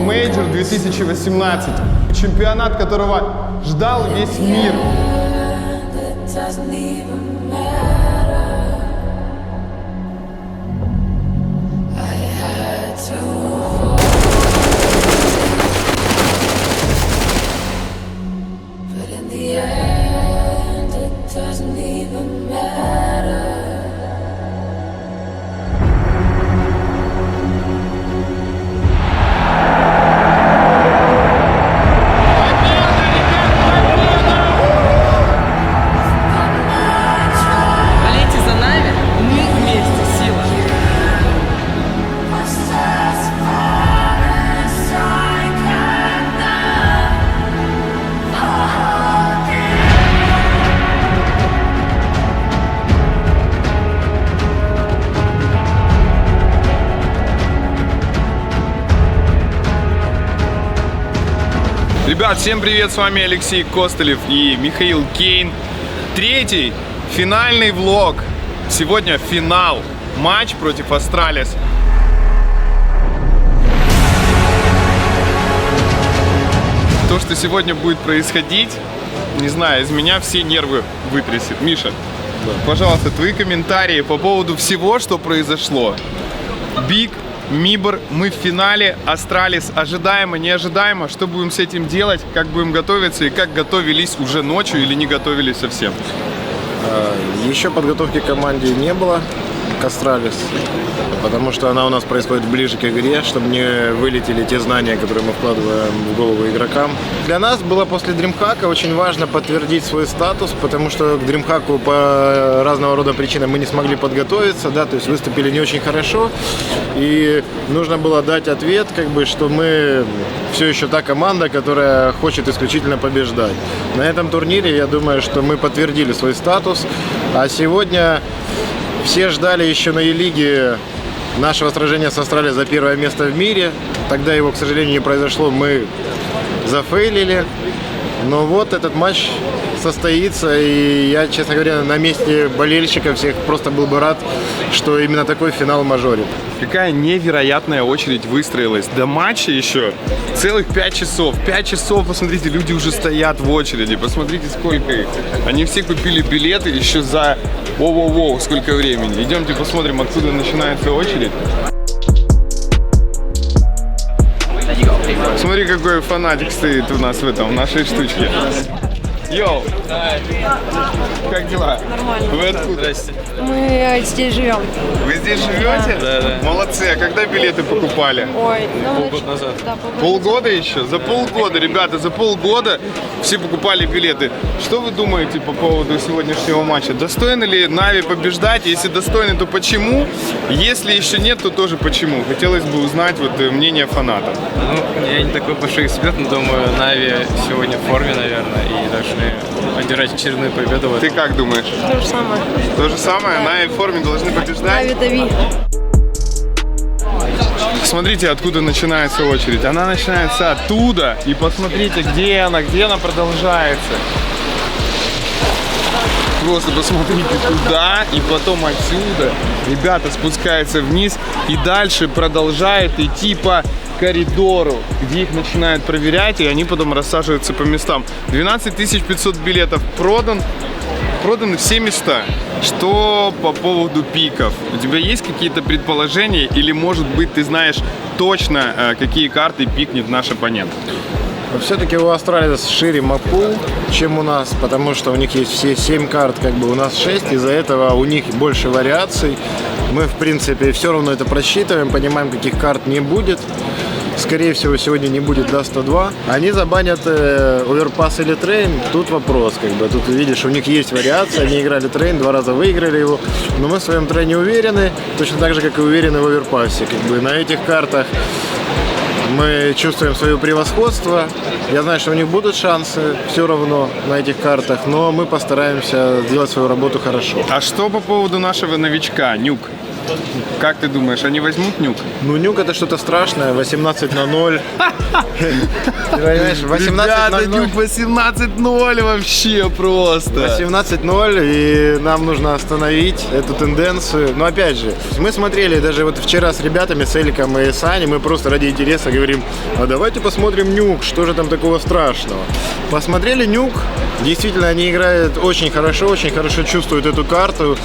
Мейджор 2018. Чемпионат, которого ждал весь мир. Ребят, всем привет, с вами Алексей Костылев и Михаил Кейн. Третий финальный влог. Сегодня финал. Матч против Астралис. То, что сегодня будет происходить, не знаю, из меня все нервы вытрясет. Миша, пожалуйста, твои комментарии по поводу всего, что произошло. Биг, Мибор, мы в финале, Астралис ожидаемо, неожидаемо. Что будем с этим делать, как будем готовиться и как готовились уже ночью или не готовились совсем? Еще подготовки к команде не было, к Астралис, потому что она у нас происходит ближе к игре, чтобы не вылетели те знания, которые мы вкладываем в голову игрокам. Для нас было после DreamHack очень важно подтвердить свой статус, потому что к DreamHack по разного рода причинам мы не смогли подготовиться, да, то есть выступили не очень хорошо, и нужно было дать ответ, как бы, что мы все еще та команда, которая хочет исключительно побеждать. На этом турнире, я думаю, что мы подтвердили свой статус, а сегодня все ждали еще на E-лиге нашего сражения с Астралис за первое место в мире. Тогда его, к сожалению, не произошло, мы зафейлили. Но вот этот матч состоится, и я, честно говоря, на месте болельщиков всех просто был бы рад, что именно такой финал в мажоре. Какая невероятная очередь выстроилась. До матча еще целых 5 часов. 5 часов, посмотрите, люди уже стоят в очереди. Посмотрите, сколько их. Они все купили билеты еще за... Воу-воу-воу, сколько времени. Идемте посмотрим, откуда начинается очередь. Смотри, какой фанатик стоит у нас в нашей штучке. Йоу! Как дела? Нормально. Вы откуда? Здрасте. Мы здесь живем. Вы здесь живете? Да. Молодцы. А когда билеты покупали? Ой, Полгода назад. Да, Полгода еще? За полгода, ребята, за полгода все покупали билеты. Что вы думаете по поводу сегодняшнего матча? Достойны ли Нави побеждать? Если достойны, то почему? Если еще нет, то тоже почему? Хотелось бы узнать вот мнение фанатов. Ну, я не такой большой эксперт, но думаю, Нави сегодня в форме, наверное, и должны одержать очередную победу. Ты как думаешь? то же самое. То же самое? Да. Нави в форме должны побеждать? Нави, дави. Смотрите, откуда начинается очередь. Она начинается оттуда. И посмотрите, где она продолжается. Просто посмотрите туда и потом отсюда. Ребята спускаются вниз и дальше продолжает идти по коридору, где их начинают проверять, и они потом рассаживаются по местам. 12 500 билетов проданы все места. Что по поводу пиков? У тебя есть какие-то предположения или, может быть, ты знаешь точно, какие карты пикнет наш оппонент? Все-таки у Астралис шире маппул, чем у нас, потому что у них есть все 7 карт, как бы у нас 6, из-за этого у них больше вариаций. Мы, в принципе, все равно это просчитываем, понимаем, каких карт не будет. Скорее всего, сегодня не будет Даста 2. Они забанят оверпасс или трейн. Тут вопрос, как бы. Тут видишь, у них есть вариации. Они играли трейн, 2 раза выиграли его. Но мы в своем трейне уверены, точно так же, как и уверены в оверпассе. Как бы на этих картах мы чувствуем свое превосходство. Я знаю, что у них будут шансы все равно на этих картах, но мы постараемся сделать свою работу хорошо. А что по поводу нашего новичка, Нюк? Как ты думаешь, они возьмут Нюк? Ну, Нюк это что-то страшное, 18-0. Ты понимаешь, 18-0. Нюк 18-0 вообще просто. 18-0, и нам нужно остановить эту тенденцию. Но опять же, мы смотрели даже вот вчера с ребятами, с Эликом и с Аней, мы просто ради интереса говорим, а давайте посмотрим Нюк, что же там такого страшного. Посмотрели Нюк, действительно они играют очень хорошо чувствуют эту карту,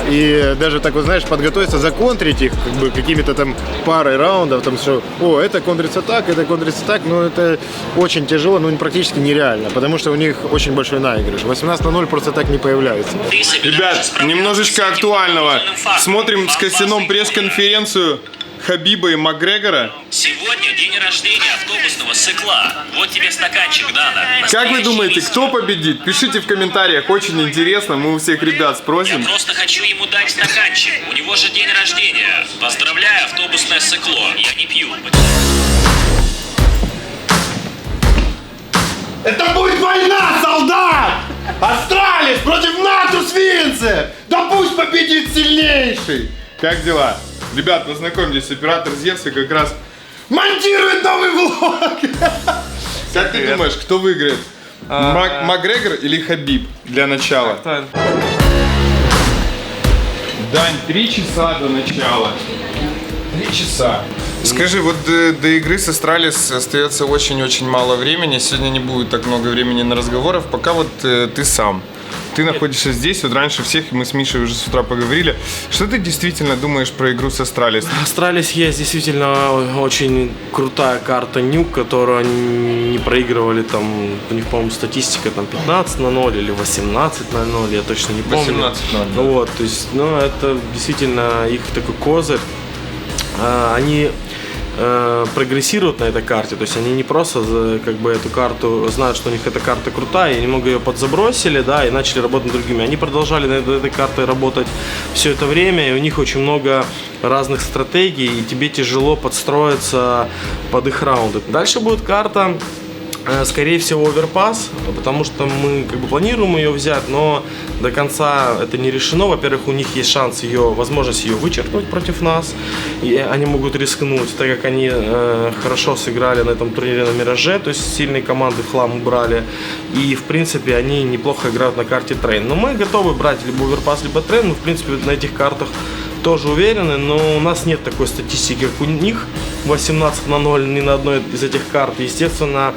и даже так вот, знаешь, подготовиться, законтрить их как бы какими-то там парой раундов, там что, о, это контрится так, но это очень тяжело, ну практически нереально, потому что у них очень большой наигрыш. 18-0 просто так не появляется. Ребят, немножечко актуального. Смотрим с Костяном пресс-конференцию Хабиба и Макгрегора. Сегодня день рождения автобусного цикла. Вот тебе стаканчик, Дана. Как вы думаете, кто победит? Пишите в комментариях, очень интересно, мы у всех ребят спросим. Я просто хочу ему дать стаканчик. У него же день рождения. Поздравляю, автобусное цикло. Я не пью. Это будет война, солдат! Астралис против НАТО свинцев! Да пусть победит сильнейший! Как дела? Ребят, познакомьтесь, оператор Зевса как раз монтирует новый влог! Как ты думаешь, кто выиграет? Макгрегор или Хабиб для начала? Дань, 3 часа до начала. 3 часа. Скажи, вот до игры с Астралис остается очень-очень мало времени. Сегодня не будет так много времени на разговоров. Пока вот ты сам. Ты находишься здесь, вот раньше всех, мы с Мишей уже с утра поговорили. Что ты действительно думаешь про игру с Астралис? Астралис есть действительно очень крутая карта Нюк, которую они не проигрывали там, у них, по-моему, статистика там 15-0 или 18-0, я точно не помню. 18-0. Да. Вот, то есть, ну, это действительно их такой козырь. Они прогрессируют на этой карте, то есть они не просто как бы эту карту знают, что у них эта карта крутая, и немного ее подзабросили, да, и начали работать над другими. Они продолжали над этой картой работать все это время, и у них очень много разных стратегий, и тебе тяжело подстроиться под их раунды. Дальше будет карта, скорее всего, оверпас, потому что мы как бы планируем ее взять, но до конца это не решено. Во-первых, у них есть шанс возможность ее вычеркнуть против нас, и они могут рискнуть, так как они хорошо сыграли на этом турнире на Мираже, то есть сильные команды в хлам убрали, и в принципе они неплохо играют на карте трейн. Но мы готовы брать либо оверпас, либо трейн, мы в принципе на этих картах тоже уверены, но у нас нет такой статистики, как у них, 18-0 ни на одной из этих карт. Естественно,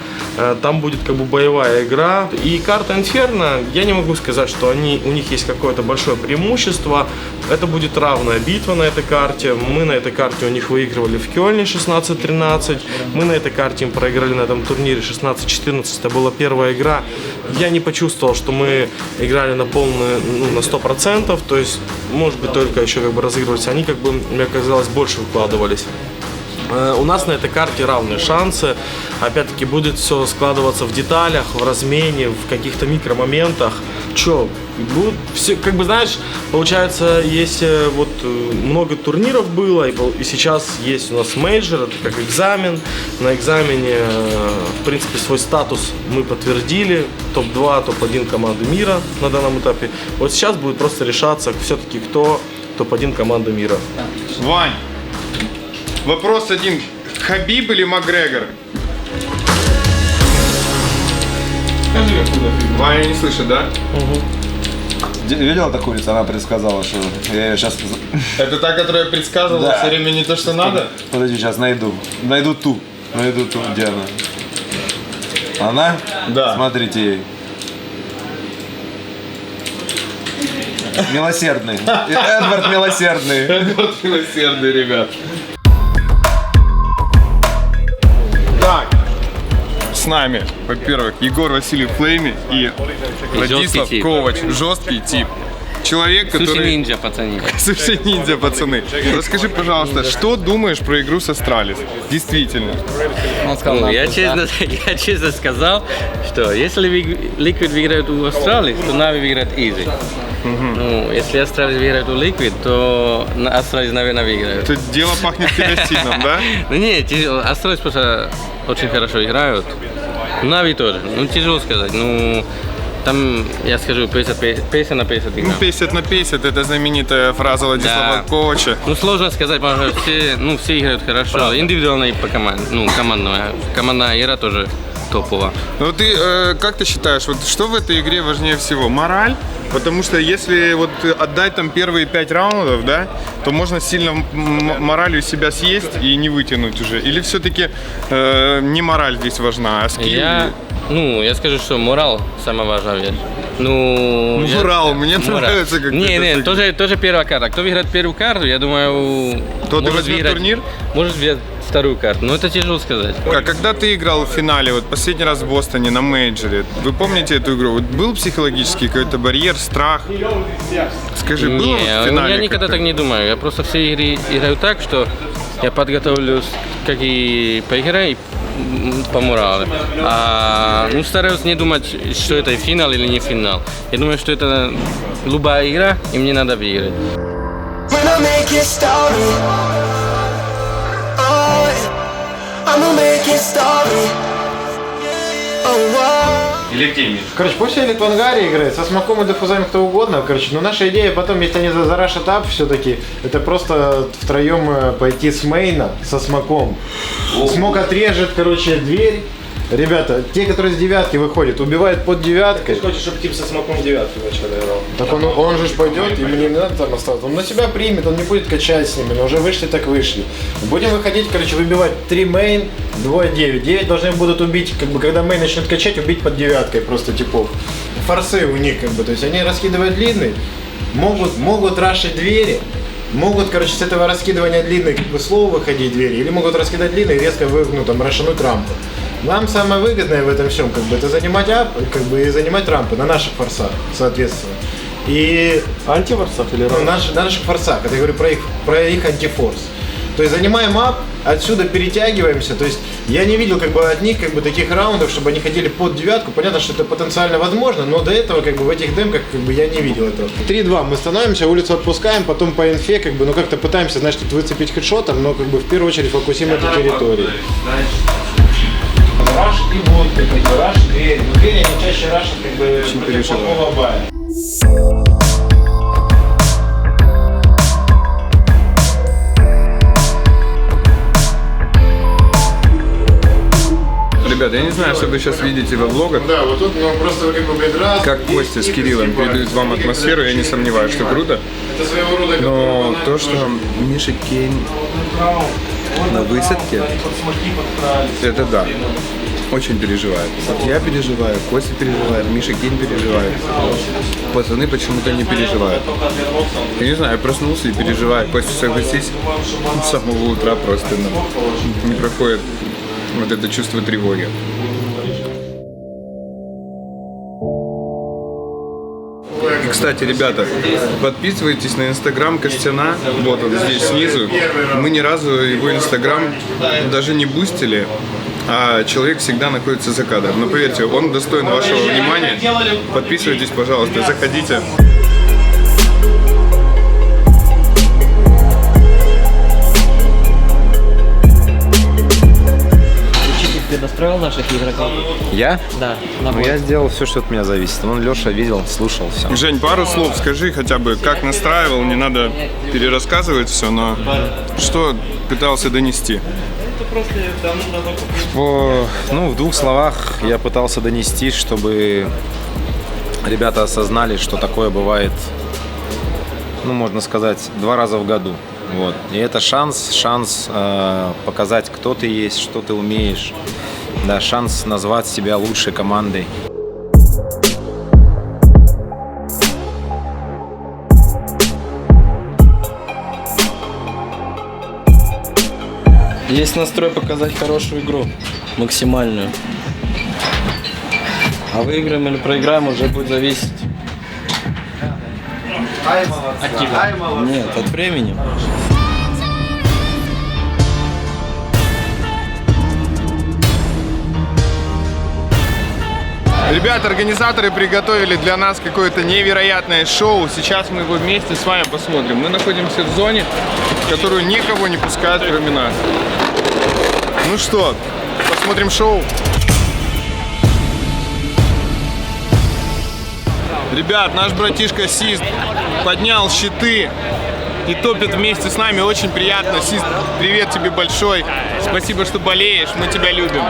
там будет как бы боевая игра. И карта Инферно, я не могу сказать, что у них есть какое-то большое преимущество. Это будет равная битва на этой карте. Мы на этой карте у них выигрывали в Кёльне 16-13. Мы на этой карте им проиграли на этом турнире 16-14. Это была первая игра. Я не почувствовал, что мы играли на полную, на 100%. То есть, может быть, только еще как бы разыгрывались. Они, как бы, мне казалось, больше выкладывались. У нас на этой карте равные шансы. Опять-таки будет все складываться в деталях, в размене, в каких-то микромоментах. Че, будет все, как бы, знаешь, получается, есть вот много турниров было, и сейчас есть у нас мейджор, это как экзамен. На экзамене, в принципе, свой статус мы подтвердили. Топ-2, топ-1 команды мира на данном этапе. Вот сейчас будет просто решаться, все-таки кто топ-1 команда мира. Вань, вопрос один. Хабиб или Макгрегор? Скажи, откуда ты? Ваня не слышит, да? Видела эту курицу? Она предсказала, что я ее сейчас... Это та, которая предсказывала Да. все время не то, что надо? Подожди, сейчас найду. Найду ту, где она. Она? Да. Смотрите ей. Милосердный. Эдвард Милосердный. Эдвард Милосердный, ребят. Так, с нами, во-первых, Егор Васильев Флейми и Владислав тип. Ковач. Жесткий тип. Человек, который... Суши-ниндзя, пацаны. Суши-ниндзя, пацаны. Расскажи, пожалуйста, что думаешь про игру с Астралис? Действительно. Ну, я честно сказал, что если Liquid выиграет у Астралис, то Нави выиграет Easy. Ну, если Астралис выиграет у Liquid, то Астралис, наверное, выиграет. Это дело пахнет керосином, да? Ну нет, Астралис просто очень хорошо играют. Нави тоже. Ну, тяжело сказать. Ну, там, я скажу, 50 на 50 Ну, игра. 50 на 50, это знаменитая фраза Владислава Да. Ковача. Ну, сложно сказать, потому что все играют хорошо. Индивидуально и по команде. Ну, командная игра тоже топовая. Ну ты, как ты считаешь, вот что в этой игре важнее всего? Мораль? Потому что если вот отдать там первые 5 раундов, да, то можно сильно моралью себя съесть и не вытянуть уже. Или все-таки не мораль здесь важна, а скилл? Я скажу, что морал самая важная вещь. Морал, мне нравится, как Не, тоже первая карта. Кто выиграет первую карту, я думаю, Тот и возьмет турнир? Может взять вторую карту, но это тяжело сказать. А когда ты играл в финале, вот последний раз в Бостоне на мейджоре, вы помните эту игру? Вот был психологический какой-то барьер, страх? Скажи, было вот в финале? Я никогда так не думаю. Я просто все игры играю так, что я подготовлюсь, как и по игре, и по морали. Стараюсь не думать, что это финал или не финал. Я думаю, что это любая игра, и мне надо выиграть. When I make it story, oh, I'ma make it story, oh, Или где, Миш? Короче, пусть Элит в ангаре играет, со смоком и дефузами кто угодно, короче, но наша идея потом, если они зарашат ап все-таки, это просто втроем пойти с мейна, со смоком. Смок отрежет, короче, дверь. Ребята, те, которые с девятки выходят, убивают под девяткой. Ты хочешь, чтобы тип со смоком девятки вначале играл? Так он же пойдет, ему не надо там остаться. Он на себя примет, он не будет качать с ними, но уже вышли, так вышли. Будем выходить, короче, выбивать 3 мейн, 2 9. 9 должны будут убить, как бы, когда мейн начнет качать, убить под девяткой просто типов. Форсы у них, как бы, то есть они раскидывают длинный, могут рашить двери. Могут, короче, с этого раскидывания длинной, как бы, слоу выходить двери, или могут раскидать длинный и резко там, рашануть рампу. Нам самое выгодное в этом всем, как бы, это занимать ап, как бы, и занимать рампы на наших форсах, соответственно. И Антифорсах или на наших форсах, это я говорю про их антифорс. То есть занимаем ап, отсюда перетягиваемся. То есть я не видел, как бы, от них, как бы, таких раундов, чтобы они ходили под девятку. Понятно, что это потенциально возможно, но до этого, как бы, в этих демках, как бы, я не видел этого. 3-2 мы становимся, улицу отпускаем, потом по инфе, как бы, ну, как-то пытаемся, значит, выцепить хедшотом, но, как бы, в первую очередь фокусим эту территорию. Раш и вот, как бы, раш, дверь. Но двери они чаще рашат, как бы, против плохого бая. Ребята, я не знаю, что вы сейчас видите во влогах. Да, вот тут, ну, просто, как бы, блин, раз. Как Костя с Кириллом передают вам атмосферу, я не сомневаюсь, что круто. Это своего рода. Но то, что Миша Кейн на высадке, это да. Очень переживает. Вот я переживаю, Костя переживает, Миша Кейн переживает. Пацаны почему-то не переживают. Я не знаю, я проснулся и переживаю. Костя, согласись, с самого утра просто не проходит вот это чувство тревоги. И, кстати, ребята, подписывайтесь на инстаграм Костяна, вот он здесь снизу. Мы ни разу его инстаграм даже не бустили, а человек всегда находится за кадром. Но поверьте, он достоин вашего внимания. Подписывайтесь, пожалуйста, заходите. Ты настроил наших игроков? Я? Да. Ну, я сделал все, что от меня зависит. Вон Леша видел, слушал все. Жень, пару слов скажи хотя бы, как настраивал, не надо перерассказывать все, но что пытался донести? В 2 словах я пытался донести, чтобы ребята осознали, что такое бывает, можно сказать, 2 раза в году. Вот. И это шанс показать, кто ты есть, что ты умеешь. Да, шанс назвать себя лучшей командой. Есть настрой показать хорошую игру, максимальную. А выиграем или проиграем уже будет зависеть от тебя. Нет, от времени. Ребята, организаторы приготовили для нас какое-то невероятное шоу. Сейчас мы его вместе с вами посмотрим. Мы находимся в зоне, в которую никого не пускают, кроме нас. Ну что, посмотрим шоу? Ребят, наш братишка Сист поднял щиты и топит вместе с нами. Очень приятно. Сист, привет тебе большой. Спасибо, что болеешь. Мы тебя любим.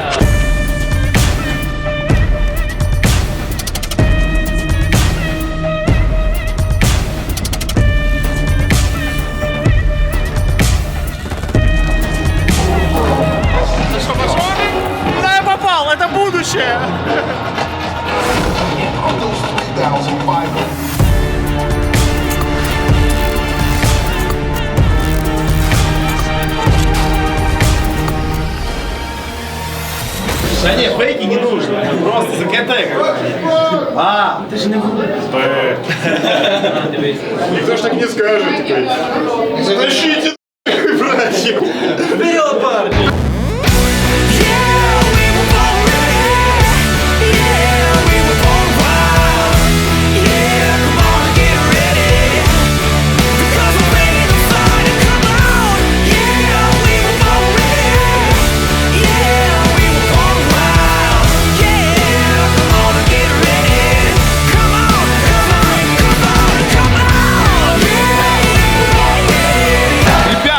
Куда я попал? Это будущее! Да нет, фейки не нужно. Просто закатай как-нибудь. А, ты же не будешь. Никто ж так не скажет. Затащите, братья. Вперед, парни!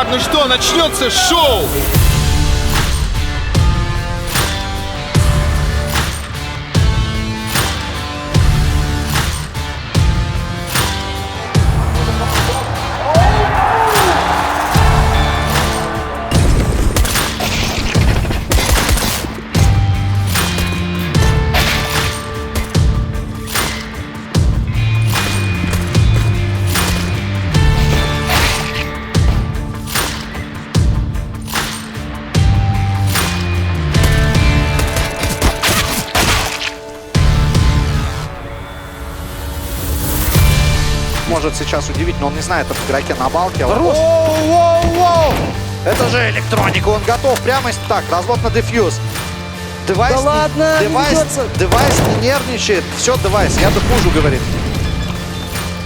Ну что, начнется шоу! Может сейчас удивить, но он не знает об игроке на балке. Воу! Это же электроника, он готов прямо так, развод на дефьюз. Девайс, Да ладно, девайс не нервничает. Все, девайс, я дефужу, говорит.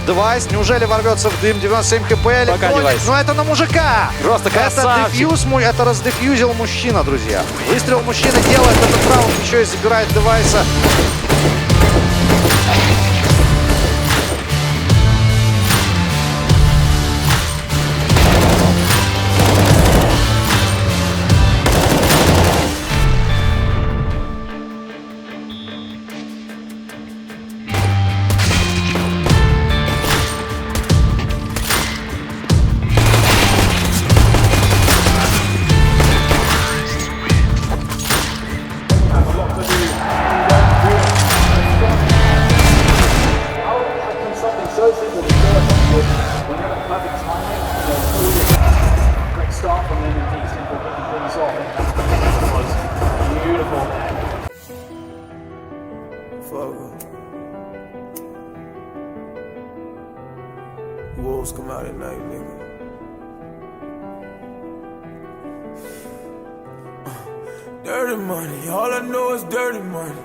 Девайс, неужели ворвется в дым? 97 хп, электроник. Ну это на мужика! Просто это дефьюз, это раздефьюзил мужчина, друзья. Выстрел мужчины делает этот раунд, еще и забирает девайса. Wolves come out at night, nigga. Dirty money, all I know is dirty money.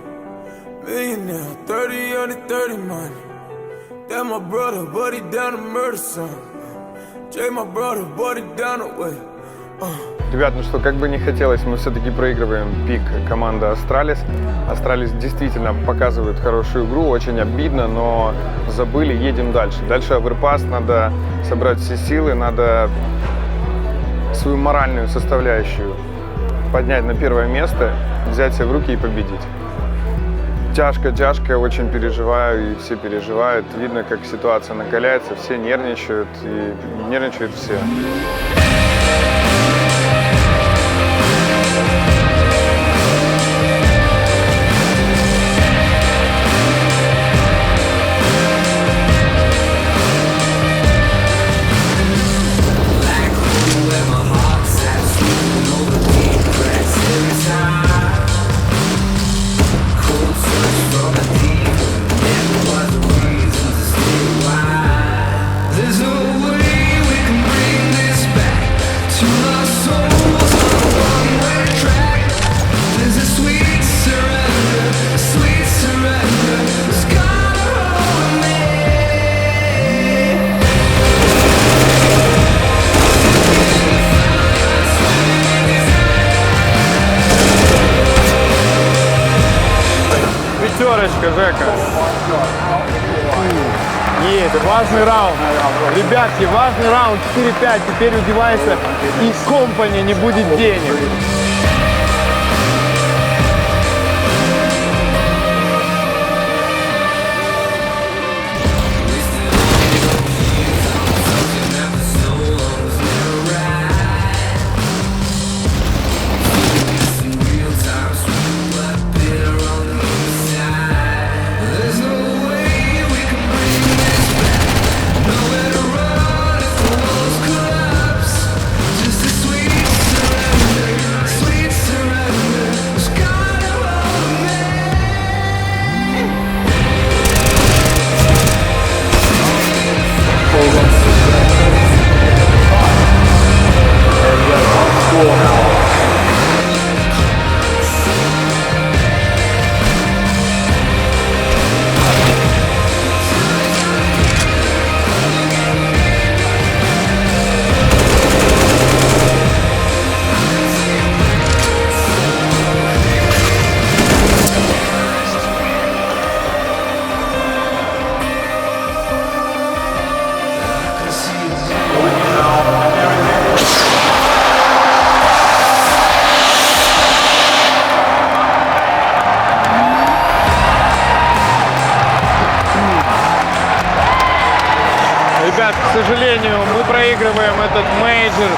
Millionaire, 30 under 30 money. That my brother, but he down to murder son. Jay my brother, but he down the way. Ребят, ну что, как бы не хотелось, мы все-таки проигрываем пик команды Astralis. Astralis действительно показывает хорошую игру, очень обидно, но забыли, едем дальше. Дальше оверпас, надо собрать все силы, надо свою моральную составляющую поднять на первое место, взять себя в руки и победить. Тяжко, очень переживаю, и все переживают. Видно, как ситуация накаляется, все нервничают, и нервничают все. There's no way we can bring this back. Пятерочка, Жека. Есть, важный раунд. Ребятки, важный раунд, 4-5. Теперь у Девайса и компания не будет денег. Ребят, к сожалению, мы проигрываем этот мейджор,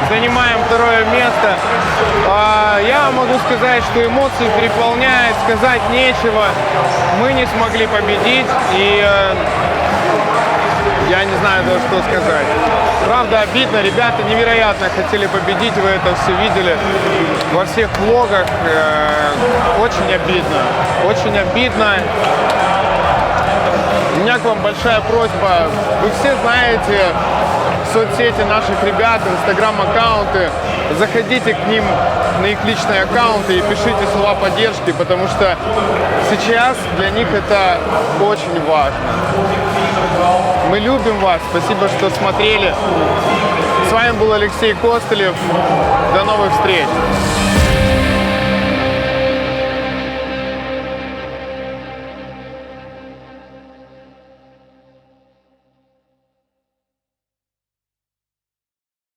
занимаем второе место. Я могу сказать, что эмоции переполняют, сказать нечего. Мы не смогли победить, и я не знаю даже, что сказать. Правда, обидно. Ребята невероятно хотели победить, вы это все видели во всех влогах. Очень обидно. Очень обидно. У меня к вам большая просьба. Вы все знаете соцсети наших ребят, инстаграм-аккаунты. Заходите к ним на их личные аккаунты и пишите слова поддержки, потому что сейчас для них это очень важно. Мы любим вас. Спасибо, что смотрели. С вами был Алексей Костылев. До новых встреч.